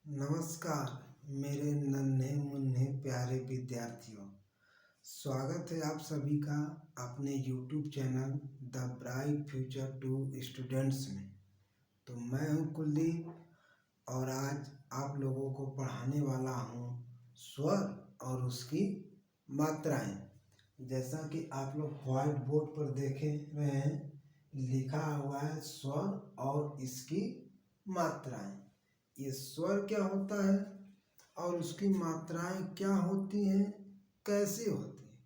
नमस्कार मेरे नन्हे मुन्ने प्यारे विद्यार्थियों। स्वागत है आप सभी का अपने YouTube channel the bright future to students में। तो मैं हूं कुलदीप और आज आप लोगों को पढ़ाने वाला हूं स्वर और उसकी मात्राएं। जैसा कि आप लोग व्हाइट बोर्ड पर देखे रहे हैं, लिखा हुआ है स्वर और इसकी मात्राएं। ये स्वर क्या होता है और उसकी मात्राएं क्या होती हैं, कैसे होती हैं,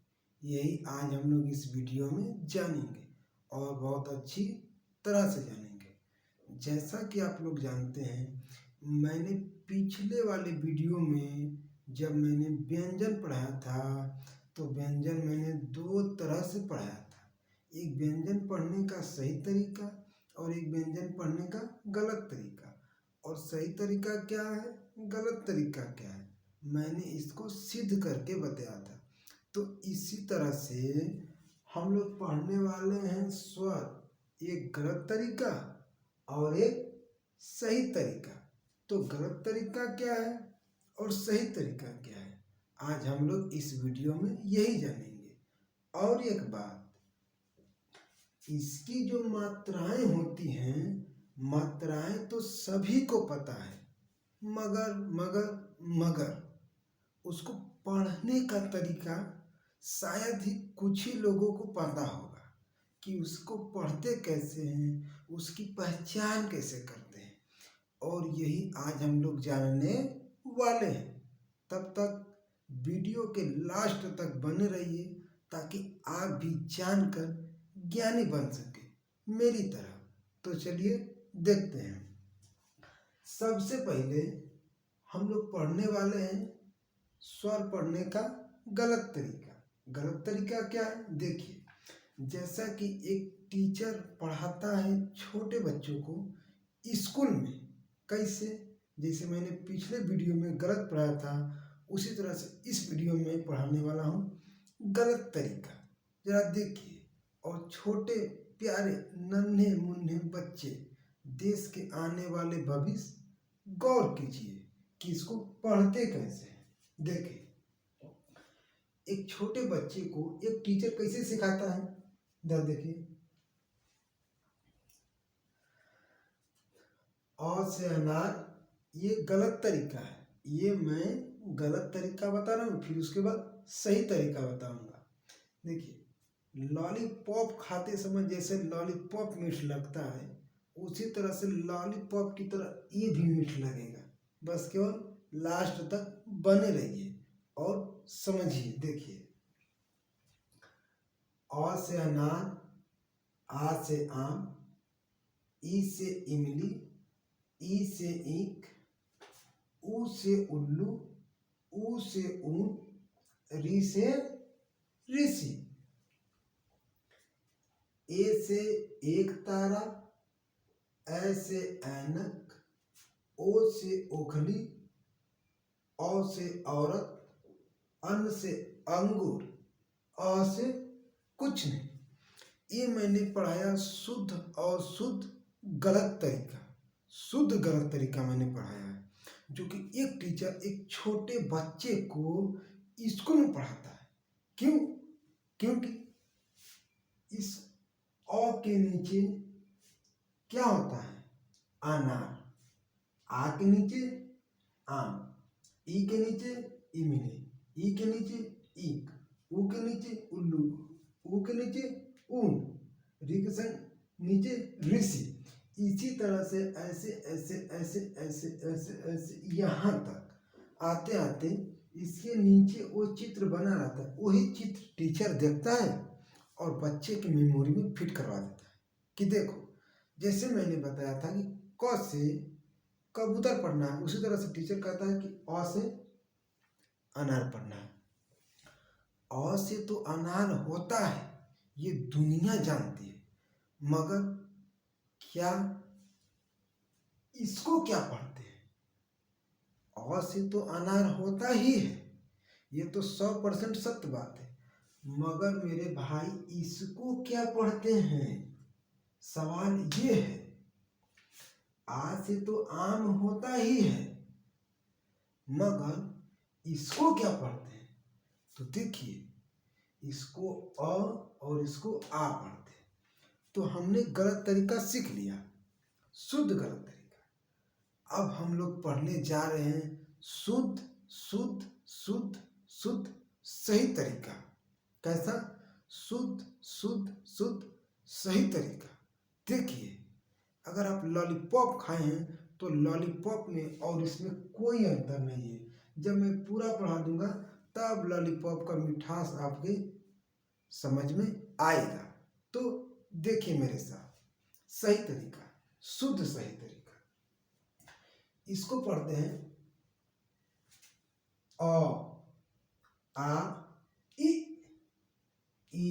यही आज हम लोग इस वीडियो में जानेंगे और बहुत अच्छी तरह से जानेंगे। जैसा कि आप लोग जानते हैं, मैंने पिछले वाले वीडियो में जब मैंने व्यंजन पढ़ाया था तो व्यंजन मैंने दो तरह से पढ़ाया था। एक व्यंजन पढ़ने का सही तरीका और एक व्यंजन पढ़ने का गलत तरीका। और सही तरीका क्या है, गलत तरीका क्या है, मैंने इसको सिद्ध करके बताया था। तो इसी तरह से हम लोग पढ़ने वाले हैं स्वर, एक गलत तरीका और एक सही तरीका। तो गलत तरीका क्या है और सही तरीका क्या है, आज हम लोग इस वीडियो में यही जानेंगे। और एक बात, इसकी जो मात्राएं होती हैं, मात्राएं तो सभी को पता है, मगर मगर मगर उसको पढ़ने का तरीका शायद ही कुछ ही लोगों को पता होगा कि उसको पढ़ते कैसे हैं, उसकी पहचान कैसे करते हैं। और यही आज हम लोग जानने वाले हैं। तब तक वीडियो के लास्ट तक बने रहिए ताकि आप भी जानकर ज्ञानी बन सके मेरी तरह। तो चलिए देखते हैं। सबसे पहले हम लोग पढ़ने वाले हैं स्वर पढ़ने का गलत तरीका। गलत तरीका क्या है, देखिए। जैसा कि एक टीचर पढ़ाता है छोटे बच्चों को स्कूल में, कैसे, जैसे मैंने पिछले वीडियो में गलत पढ़ाया था उसी तरह से इस वीडियो में पढ़ाने वाला हूँ गलत तरीका। जरा देखिए और छोटे प्यारे नन्हे मुन्ने बच्चे, देश के आने वाले भविष्य, गौर कीजिए कि इसको पढ़ते कैसे हैं। देखिए, एक छोटे बच्चे को एक टीचर कैसे सिखाता है, जरा देखिए। अ से अनार, ये गलत तरीका है। ये मैं गलत तरीका बता रहा हूँ, फिर उसके बाद सही तरीका बताऊंगा। देखिए, लॉलीपॉप खाते समय जैसे लॉलीपॉप मीठ लगता है, उसी तरह से लॉलीपॉप की तरह ये भी मीठ लगेगा। बस केवल लास्ट तक बने रहिए और समझिए। देखिए, अ से अनार, आ से आम, ई से इमली, ई से ईख, ऊ से उल्लू, ऊ से ऊन, री से ऋषि, ए से एक तारा, ऐ से ऐनक, ओ से ओखली, औ से औरत, अन से अंगूर, अ से कुछ नहीं। ये मैंने पढ़ाया शुद्ध और शुद्ध गलत तरीका। शुद्ध गलत तरीका मैंने पढ़ाया है, जो कि एक टीचर एक छोटे बच्चे को स्कूल में पढ़ाता है। क्यों? क्योंकि इस अ के नीचे क्या होता है, अनार, आ के नीचे आम, ई के नीचे इमली, ई के नीचे ईख, ऊ के नीचे उल्लू, ऊ के नीचे ऊन, री के संग नीचे ऋषि। इसी तरह से ऐसे ऐसे ऐसे ऐसे ऐसे ऐसे यहाँ तक आते आते इसके नीचे वो चित्र बना रहता है। वही चित्र टीचर देखता है और बच्चे की मेमोरी में फिट करवा देता है कि देखो, जैसे मैंने बताया था कि क से कबूतर पढ़ना है, उसी तरह से टीचर कहता है कि अ से अनार पढ़ना है। अ से तो अनार होता है, ये दुनिया जानती है, मगर क्या इसको क्या पढ़ते हैं? अ से तो अनार होता ही है, ये तो 100% सत्य बात है, मगर मेरे भाई इसको क्या पढ़ते हैं, सवाल ये है। आ से तो आम होता ही है, मगर इसको क्या पढ़ते हैं? तो देखिए, इसको अ और इसको आ पढ़ते हैं। तो हमने गलत तरीका सीख लिया, शुद्ध गलत तरीका। अब हम लोग पढ़ने जा रहे हैं शुद्ध शुद्ध शुद्ध शुद्ध सही तरीका। कैसा? शुद्ध शुद्ध शुद्ध सही तरीका। देखिए, अगर आप लॉलीपॉप खाए हैं तो लॉलीपॉप में और इसमें कोई अंतर नहीं है। जब मैं पूरा पढ़ा दूंगा तब लॉलीपॉप का मिठास आपके समझ में आएगा। तो देखिए मेरे साथ सही तरीका, शुद्ध सही तरीका। इसको पढ़ते हैं अ आ इ ई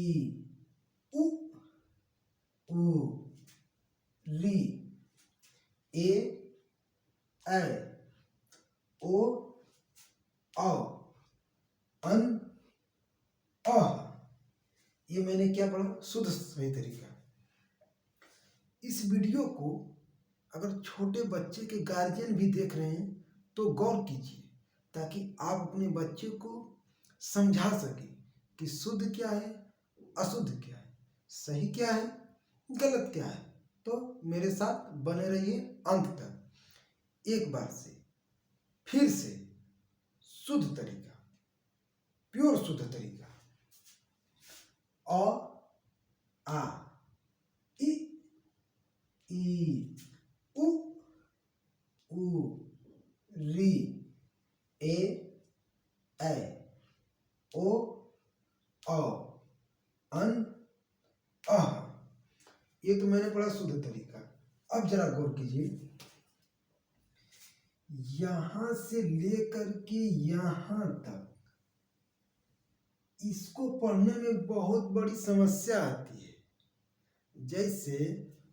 उ ऊ री ए ऐ ओ औ अन अह। ये मैंने क्या पढ़ा? शुद्ध सही तरीका। इस वीडियो को अगर छोटे बच्चे के गार्जियन भी देख रहे हैं तो गौर कीजिए, ताकि आप अपने बच्चे को समझा सके कि शुद्ध क्या है, अशुद्ध क्या है, सही क्या है, गलत क्या है। तो मेरे साथ बने रहिए अंत तक। एक बार से फिर से शुद्ध तरीका, प्योर शुद्ध तरीका। अ आ इ ई उ ऊ री ए ऐ ओ औ अन अह। ये तो मैंने पढ़ा शुद्ध तरीका। अब जरा गौर कीजिए, यहां से लेकर के यहां तक इसको पढ़ने में बहुत बड़ी समस्या आती है। जैसे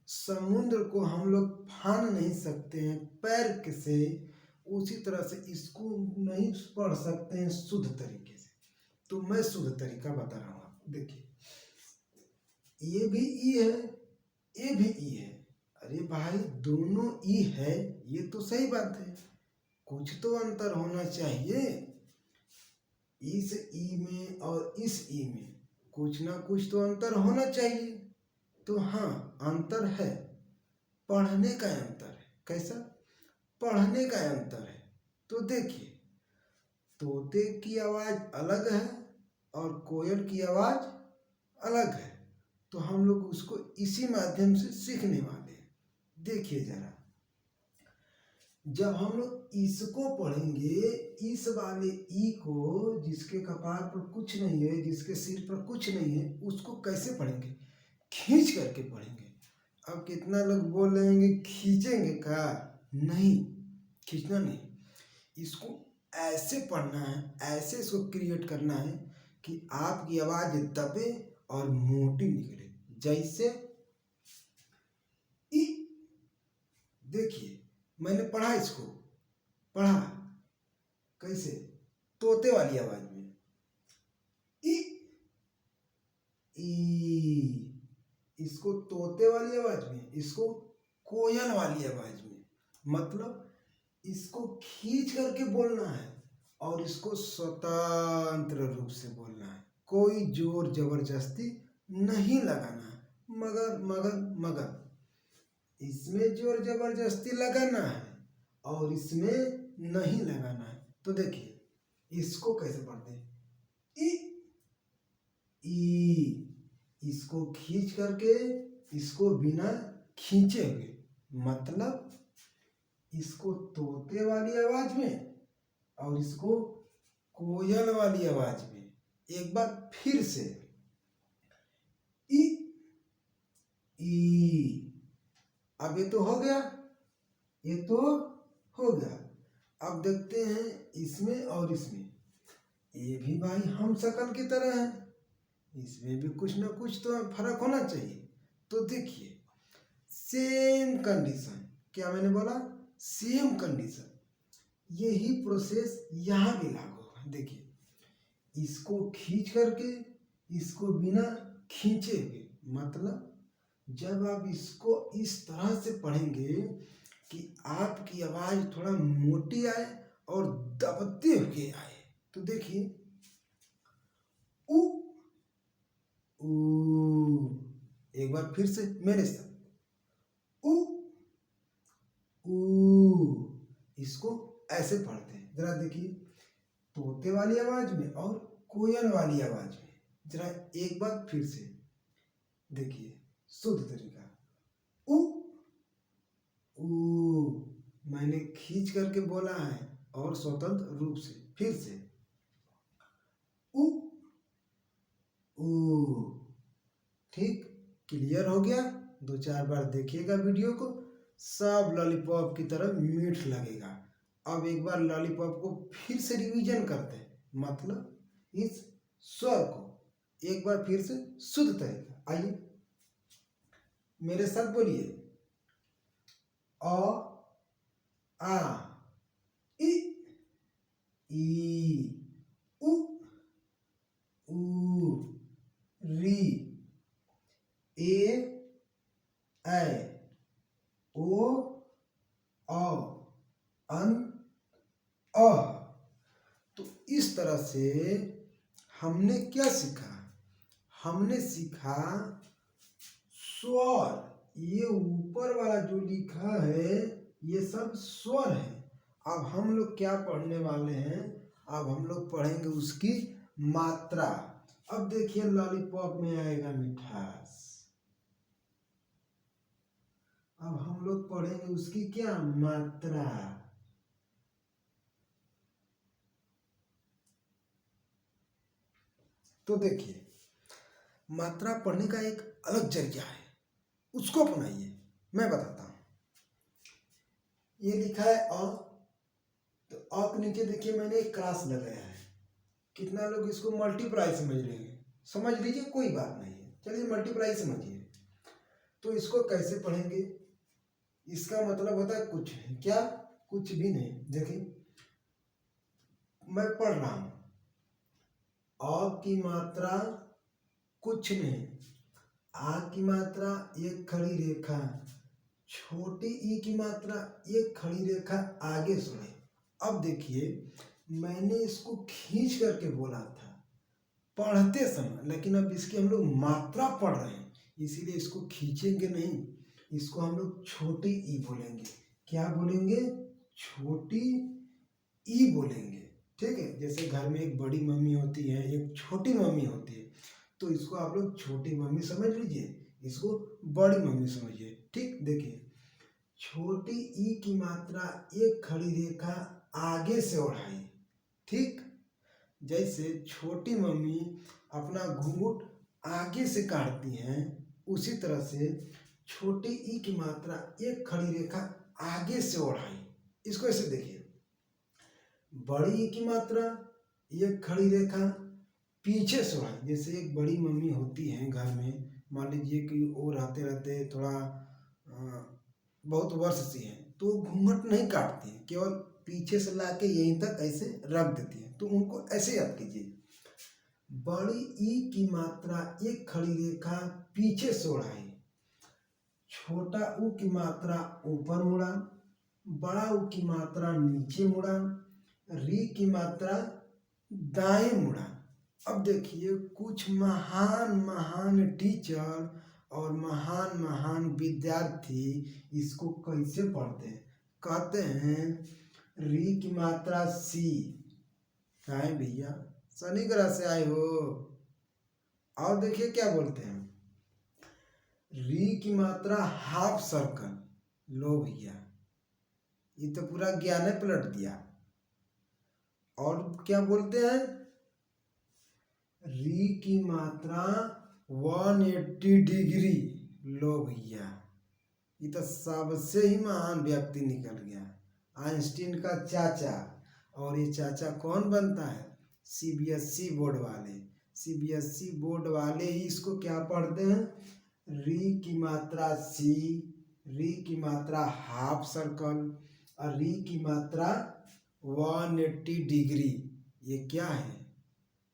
समुद्र को हम लोग फान नहीं सकते हैं पैर से, उसी तरह से इसको नहीं पढ़ सकते हैं शुद्ध तरीके से। तो मैं शुद्ध तरीका बता रहा हूँ आपको। देखिए, ये भी ई है, ये भी ई है। अरे भाई, दोनों ई है, ये तो सही बात है। कुछ तो अंतर होना चाहिए। इस ई में और इस ई में कुछ ना कुछ तो अंतर होना चाहिए। तो हाँ, अंतर है, पढ़ने का अंतर है। कैसा? पढ़ने का अंतर है। तो देखिए, तोते की आवाज अलग है और कोयल की आवाज अलग है। तो हम लोग उसको इसी माध्यम से सीखने वाले हैं। देखिए जरा, जब हम लोग इसको पढ़ेंगे, इस वाले ई को, जिसके कपार पर कुछ नहीं है, जिसके सिर पर कुछ नहीं है, उसको कैसे पढ़ेंगे? खींच करके पढ़ेंगे। अब कितना लोग बोल रहे हैं खींचेंगे का? नहीं, खींचना नहीं। इसको ऐसे पढ़ना है, ऐसे इसको क्रिएट करना है कि आपकी आवाज दबे और मोटी निकले। जैसे ई। देखिए, मैंने पढ़ा, इसको पढ़ा कैसे? तोते वाली आवाज में ई ई। इसको तोते वाली आवाज में, इसको कोयल वाली आवाज में। मतलब इसको खींच करके बोलना है और इसको स्वतंत्र रूप से बोलना है। कोई जोर जबरदस्ती नहीं लगाना है। मगर मगर मगर इसमें जोर जबरदस्ती लगाना है और इसमें नहीं लगाना है। तो देखिए, इसको कैसे पढ़ते हैं? ई ई। इसको खींच करके, इसको बिना खींचे हुए। मतलब इसको तोते वाली आवाज में और इसको कोयल वाली आवाज में। एक बार फिर से, ई ई। अब ये तो हो गया, ये तो हो गया। अब देखते हैं इसमें और इसमें। ये भी भाई हम शकल की तरह है, इसमें भी कुछ ना कुछ तो फर्क होना चाहिए। तो देखिए, सेम कंडीशन, क्या मैंने बोला? Same condition. यही प्रोसेस यहाँ भी लागू होगा। देखिए, इसको खींच करके, इसको बिना खींचे हुए। मतलब जब आप इसको इस तरह से पढ़ेंगे कि आपकी आवाज थोड़ा मोटी आए और दबते हुए आए। तो देखिए उ ऊ, एक बार फिर से मेरे साथ उ ऊ। इसको ऐसे पढ़ते हैं, जरा देखिए, तोते वाली आवाज में और कोयल वाली आवाज में। जरा एक बार फिर से देखिए, शुद्ध तरीका उ ऊ। मैंने खींच करके बोला है और स्वतंत्र रूप से। फिर से उ ऊ। ठीक, क्लियर हो गया? 2-4 बार देखिएगा वीडियो को, सब लॉलीपॉप की तरह मीठ लगेगा। अब एक बार लॉलीपॉप को फिर से रिवीजन करते हैं, मतलब इस स्वर को एक बार फिर से शुद्ध तरीका। आइए मेरे साथ बोलिए, अ आ इ ई उ ऊ री ए ऐ ओ औ अन अ। तो इस तरह से हमने क्या सीखा? हमने सीखा स्वर। ये ऊपर वाला जो लिखा है ये सब स्वर है। अब हम लोग क्या पढ़ने वाले हैं? अब हम लोग पढ़ेंगे उसकी मात्रा। अब देखिए लॉलीपॉप में आएगा मिठास। अब हम लोग पढ़ेंगे उसकी क्या मात्रा। तो देखिए, मात्रा पढ़ने का एक अलग जरिया है, उसको अपनाइए। मैं बताता हूं। ये लिखा है अ, तो अ के नीचे देखिए मैंने एक क्रॉस लगाया है। कितना लोग इसको मल्टीप्लाई समझ लेंगे? समझ लीजिए, कोई बात नहीं है। चलिए मल्टीप्लाई समझिए। तो इसको कैसे पढ़ेंगे? इसका मतलब होता है कुछ नहीं। क्या? कुछ भी नहीं। देखिए मैं पढ़ रहा हूं, अ की मात्रा कुछ नहीं, आ की मात्रा एक खड़ी रेखा, छोटी ई की मात्रा एक खड़ी रेखा आगे सुने। अब देखिए मैंने इसको खींच करके बोला था पढ़ते समय, लेकिन अब इसकी हम लोग मात्रा पढ़ रहे हैं, इसीलिए इसको खींचेंगे नहीं, इसको हम लोग छोटी ई बोलेंगे। क्या बोलेंगे? छोटी ई बोलेंगे। ठीक है, जैसे घर में एक बड़ी मम्मी होती है, एक छोटी मम्मी होती है, तो इसको आप लोग छोटी मम्मी समझ लीजिए, इसको बड़ी मम्मी समझिए। ठीक, देखिए छोटी ई की मात्रा एक खड़ी रेखा आगे से ओढ़ाई। ठीक, जैसे छोटी मम्मी अपना घूंघट आगे से काटती हैं, उसी तरह से छोटी ई की मात्रा एक खड़ी रेखा आगे से ओढ़ाई। इसको ऐसे देखिए, बड़ी ई की मात्रा एक खड़ी रेखा पीछे से ओढ़ाई। जैसे एक बड़ी मम्मी होती है घर में, मान लीजिए कि वो रहते रहते थोड़ा बहुत वर्ष सी हैं, तो घूंघट नहीं काटती हैं, केवल पीछे से लाके यहीं तक ऐसे रख देती हैं। तो उनको ऐसे याद कीजिए, बड़ी ई की मात्रा एक खड़ी रेखा पीछे से ओढ़ाई, छोटा ऊ की मात्रा ऊपर मुड़ा, बड़ा ऊ की मात्रा नीचे मुड़ा, री की मात्रा दाएं मुड़ा। अब देखिए कुछ महान महान टीचर और महान महान विद्यार्थी इसको कैसे पढ़ते हैं? कहते हैं री की मात्रा सी। काहे भैया, शनि ग्रह से आए हो? और देखिए क्या बोलते हैं, री की मात्रा हाफ सर्कल। लो भैया, ये तो पूरा ज्ञान पलट दिया। और क्या बोलते हैं, री की मात्रा 180 डिग्री। लो भैया, ये तो सबसे ही महान व्यक्ति निकल गया, आइंस्टीन का चाचा। और ये चाचा कौन बनता है? सीबीएसई बोर्ड वाले। सीबीएसई बोर्ड वाले ही इसको क्या पढ़ते हैं? री की मात्रा सी, री की मात्रा हाफ सर्कल और री की मात्रा 180 डिग्री। ये क्या है?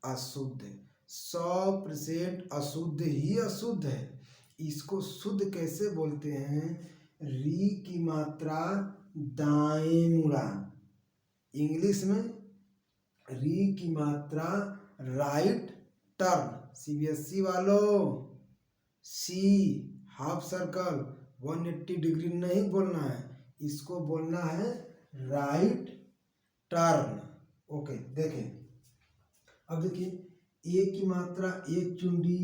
अशुद्ध। 100% अशुद्ध ही अशुद्ध है। इसको शुद्ध कैसे बोलते हैं? री की मात्रा दाएं मुड़ा, इंग्लिश में री की मात्रा राइट टर्न। सीबीएसई वालों, सी हाफ सर्कल 180 डिग्री नहीं बोलना है, इसको बोलना है राइट टर्न। ओके, देखें अब देखिए ए की मात्रा एक चुंडी,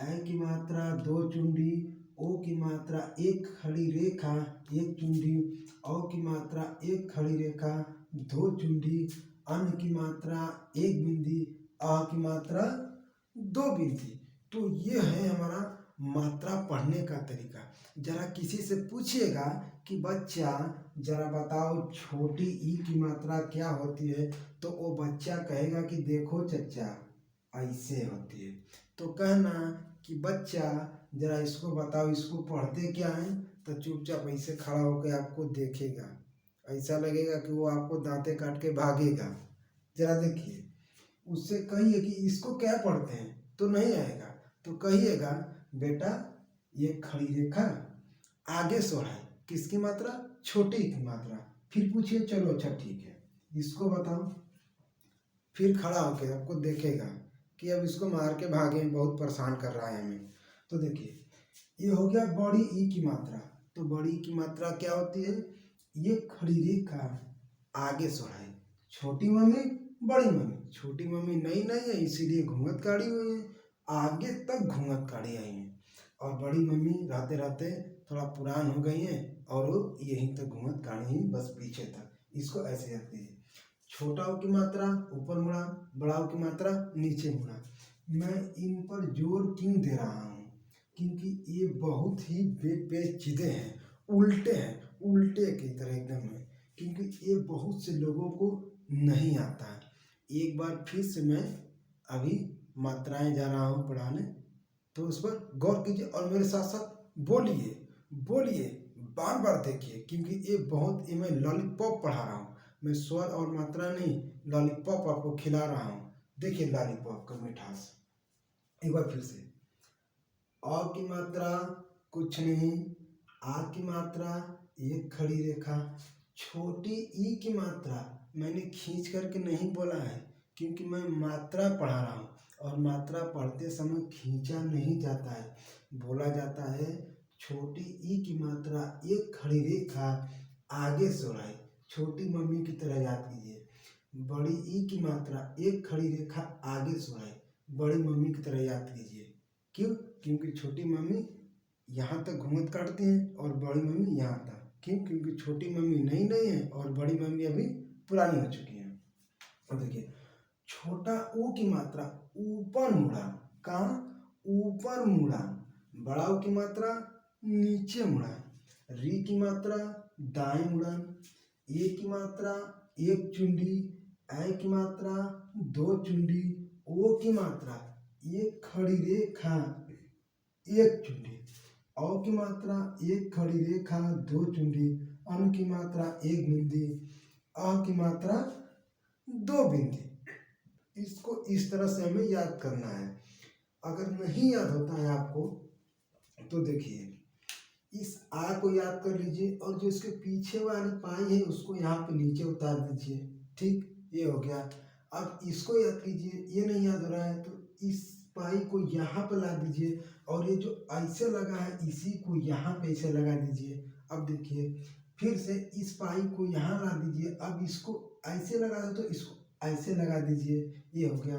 ए की मात्रा दो चुंडी, ओ की मात्रा एक खड़ी रेखा एक चुंडी, औ की मात्रा एक खड़ी रेखा दो चुंडी, अन की मात्रा एक बिंदी, आ की मात्रा दो बिंदी। तो ये है हमारा मात्रा पढ़ने का तरीका। जरा किसी से पूछिएगा कि बच्चा जरा बताओ छोटी ई की मात्रा क्या होती है, तो वो बच्चा कहेगा कि देखो चच्चा ऐसे होती है। तो कहना कि बच्चा जरा इसको बताओ, इसको पढ़ते क्या है, तो चुपचाप ऐसे खड़ा होकर आपको देखेगा, ऐसा लगेगा कि वो आपको दांते काट के भागेगा। जरा देखिए, उससे कहिए कि इसको क्या पढ़ते हैं, तो नहीं आएगा। तो कहिएगा बेटा ये खड़ी रेखा आगे सोढ़ाई किसकी मात्रा, छोटी की मात्रा। फिर पूछिए चलो अच्छा ठीक है इसको बताओ, फिर खड़ा होकर आपको देखेगा कि अब इसको मार के भागे, बहुत परेशान कर रहा है हमें। तो देखिए ये हो गया बड़ी ई की मात्रा। तो बड़ी ई की मात्रा क्या होती है, ये खड़ी रेखा आगे सोढ़ाई, छोटी मम्मी बड़ी मम्मी, छोटी मम्मी नई नई है इसीलिए घूंघट काढ़ी हुई है, आगे तक घूंघट काढ़ी आई है, और बड़ी मम्मी रहते रहते थोड़ा पुरान हो गई हैं और वो यहीं तक घूंघट काढ़ी ही बस पीछे तक। इसको ऐसे रख दीजिए, छोटा ओ की मात्रा ऊपर मुड़ा, बड़ा ओ की मात्रा नीचे मुड़ा। मैं इन पर जोर क्यों दे रहा हूँ, क्योंकि ये बहुत ही पेचीदे हैं, उल्टे हैं, उल्टे की तरह एकदम है, क्योंकि ये बहुत से लोगों को नहीं आता है। एक बार फिर से मैं अभी मात्राएं जा रहा हूँ पढ़ाने, तो उस पर गौर कीजिए और मेरे साथ साथ बोलिए बोलिए, बार बार देखिए, क्योंकि ये बहुत, ये मैं लॉलीपॉप पढ़ा रहा हूँ, मैं स्वर और मात्रा नहीं लॉलीपॉप आपको खिला रहा हूँ। देखिए लॉलीपॉप का मिठास। एक बार फिर से, अ की मात्रा कुछ नहीं, आ की मात्रा एक खड़ी रेखा, छोटी ई की मात्रा मैंने खींच करके नहीं बोला है, क्योंकि मैं मात्रा पढ़ा रहा हूँ और मात्रा पढ़ते समय खींचा नहीं जाता है, बोला जाता है छोटी ई की मात्रा एक खड़ी रेखा आगे सोढ़ाई, छोटी मम्मी की तरह याद कीजिए। बड़ी ई की मात्रा एक खड़ी रेखा आगे सोढ़ाई, बड़ी मम्मी की तरह याद कीजिए। क्यों, क्योंकि छोटी मम्मी यहाँ तक घूंघट काटती हैं और बड़ी मम्मी यहाँ तक। क्यों, क्योंकि छोटी मम्मी नई नई है और बड़ी मम्मी अभी पुरानी हो चुकी हैं। और देखिए छोटा ओ की मात्रा ऊपर मुड़ा, कहाँ ऊपर मुड़ा, बड़ा ओ की मात्रा नीचे मुड़ा, री की मात्रा दाएं मुड़न, ए की मात्रा एक चुंडी, ए की मात्रा दो चुंडी, ओ की मात्रा एक खड़ी रेखा एक चुंडी, औ की मात्रा एक खड़ी रेखा दो चुंडी, अन की मात्रा एक बिंदी, आ की मात्रा दो बिंदी। इसको इस तरह से हमें याद करना है। अगर नहीं याद होता है आपको तो देखिए इस आ को याद कर लीजिए और जो इसके पीछे वाली पाई है उसको यहाँ पे नीचे उतार दीजिए। ठीक, ये हो गया। अब इसको याद कीजिए, ये नहीं याद हो रहा है तो इस पाई को यहाँ पे ला दीजिए और ये जो ऐसे लगा है इसी को यहाँ पे ऐसे लगा दीजिए। अब देखिए फिर से इस पाई को यहाँ ला दीजिए, अब इसको ऐसे लगा दो तो इसको ऐसे लगा दीजिए, ये हो गया।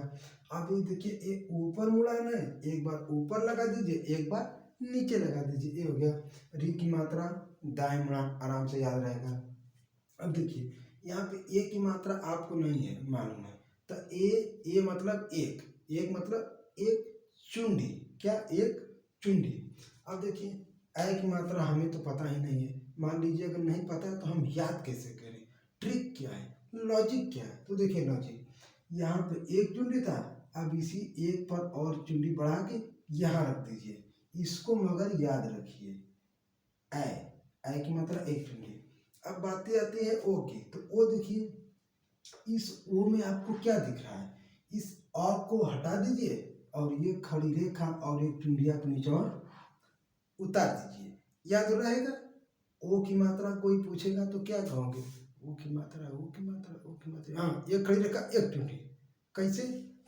अब ये देखिए ये ऊपर मुड़ा है ना, एक बार ऊपर लगा दीजिए एक बार नीचे लगा दीजिए, ये हो गया। री की मात्रा दाएं मुड़ा, आराम से याद रहेगा। अब देखिए यहाँ पे ए की मात्रा आपको नहीं है मालूम है, तो ए मतलब एक, एक मतलब एक चुंडी, क्या एक चुंडी। अब देखिए ए की मात्रा हमें तो पता ही नहीं है, मान लीजिए अगर नहीं पता है तो हम याद कैसे करें, ट्रिक क्या है, लॉजिक क्या है। तो देखिए लॉजिक, यहाँ पे एक चुंडी था, अब इसी एक पर और चुंडी बढ़ा के यहाँ रख दीजिए, इसको मगर याद रखिए। ए की मात्रा एक चुंडी। अब बातें आती है ओ की, तो ओ देखिए इस ओ में आपको क्या दिख रहा है, इस अ को हटा दीजिए और ये खड़ी रेखा और एक चुंडी आप नीचे और उतार दीजिए, याद रहेगा। ओ की मात्रा कोई पूछेगा तो क्या कहोगे, ऊ की मात्रा, ऊ की मात्रा, ऊ की मात्रा। हाँ, एक खड़ी रेखा एक टूटी। कैसे?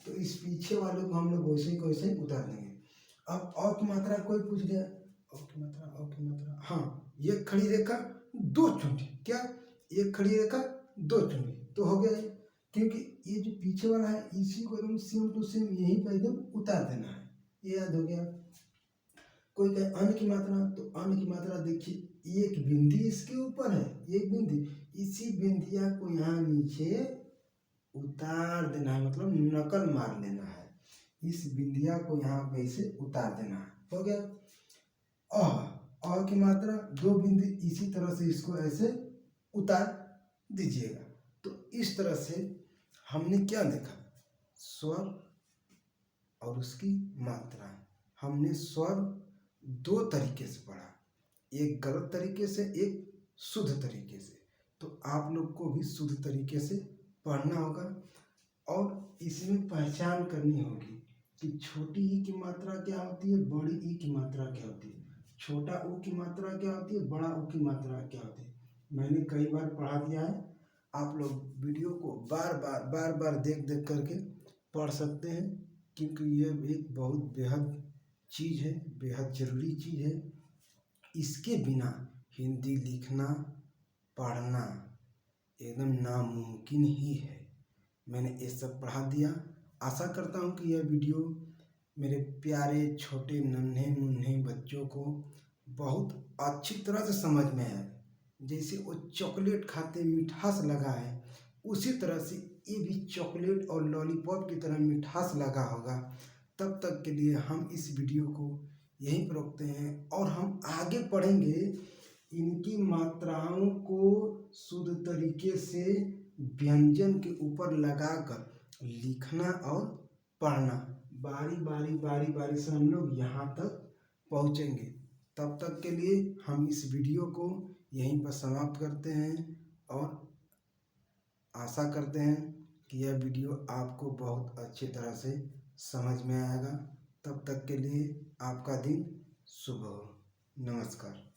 तो इस पीछे वाले को हम लोग वैसे ही उतार देंगे। अब अ की मात्रा कोई पूछ गया, अ की मात्रा, अ की मात्रा। हाँ, एक खड़ी रेखा दो चूंटी। क्या? एक खड़ी रेखा दो चूंटी तो हो गया है। क्योंकि ये जो पीछे वाला है इसी को एकदम सेम टू सेम यहीं पर एकदम उतार देना है। ये याद हो गया। कोई कहे अन की मात्रा, तो अन की मात्रा देखिए एक बिंदी इसके ऊपर है, एक बिंदी, इसी बिंदिया को यहाँ नीचे उतार देना है, मतलब नकल मार लेना है। इस बिंदिया को यहाँ पे इसे उतार देना है। हो गया। अ की मात्रा दो बिंदी, इसी तरह से इसको ऐसे उतार दीजिएगा। तो इस तरह से हमने क्या देखा? स्वर और उसकी मात्रा। हमने स्वर दो तरीके से पढ़ा, एक गलत तरीके से, एक शुद्ध तरीके से। तो आप लोग को भी शुद्ध तरीके से पढ़ना होगा और इसमें पहचान करनी होगी कि छोटी ई की मात्रा क्या होती है, बड़ी ई की मात्रा क्या होती है, छोटा ऊ की मात्रा क्या होती है, बड़ा ऊ की मात्रा क्या होती है। मैंने कई बार पढ़ा दिया है, आप लोग वीडियो को बार बार देख करके पढ़ सकते हैं, क्योंकि ये एक बहुत बेहद चीज़ है, बेहद ज़रूरी चीज़ है। इसके बिना हिंदी लिखना पढ़ना एकदम नामुमकिन ही है। मैंने ये सब पढ़ा दिया। आशा करता हूँ कि यह वीडियो मेरे प्यारे छोटे नन्हे मुन्ने बच्चों को बहुत अच्छी तरह से समझ में आए। जैसे वो चॉकलेट खाते मिठास लगा है, उसी तरह से ये भी चॉकलेट और लॉलीपॉप की तरह मिठास लगा होगा। तब तक के लिए हम इस वीडियो को यहीं पर रोकते हैं और हम आगे पढ़ेंगे इनकी मात्राओं को शुद्ध तरीके से व्यंजन के ऊपर लगाकर लिखना और पढ़ना। बारी बारी से हम लोग यहाँ तक पहुँचेंगे। तब तक के लिए हम इस वीडियो को यहीं पर समाप्त करते हैं और आशा करते हैं कि यह वीडियो आपको बहुत अच्छी तरह से समझ में आएगा। तब तक के लिए आपका दिन शुभ हो। नमस्कार।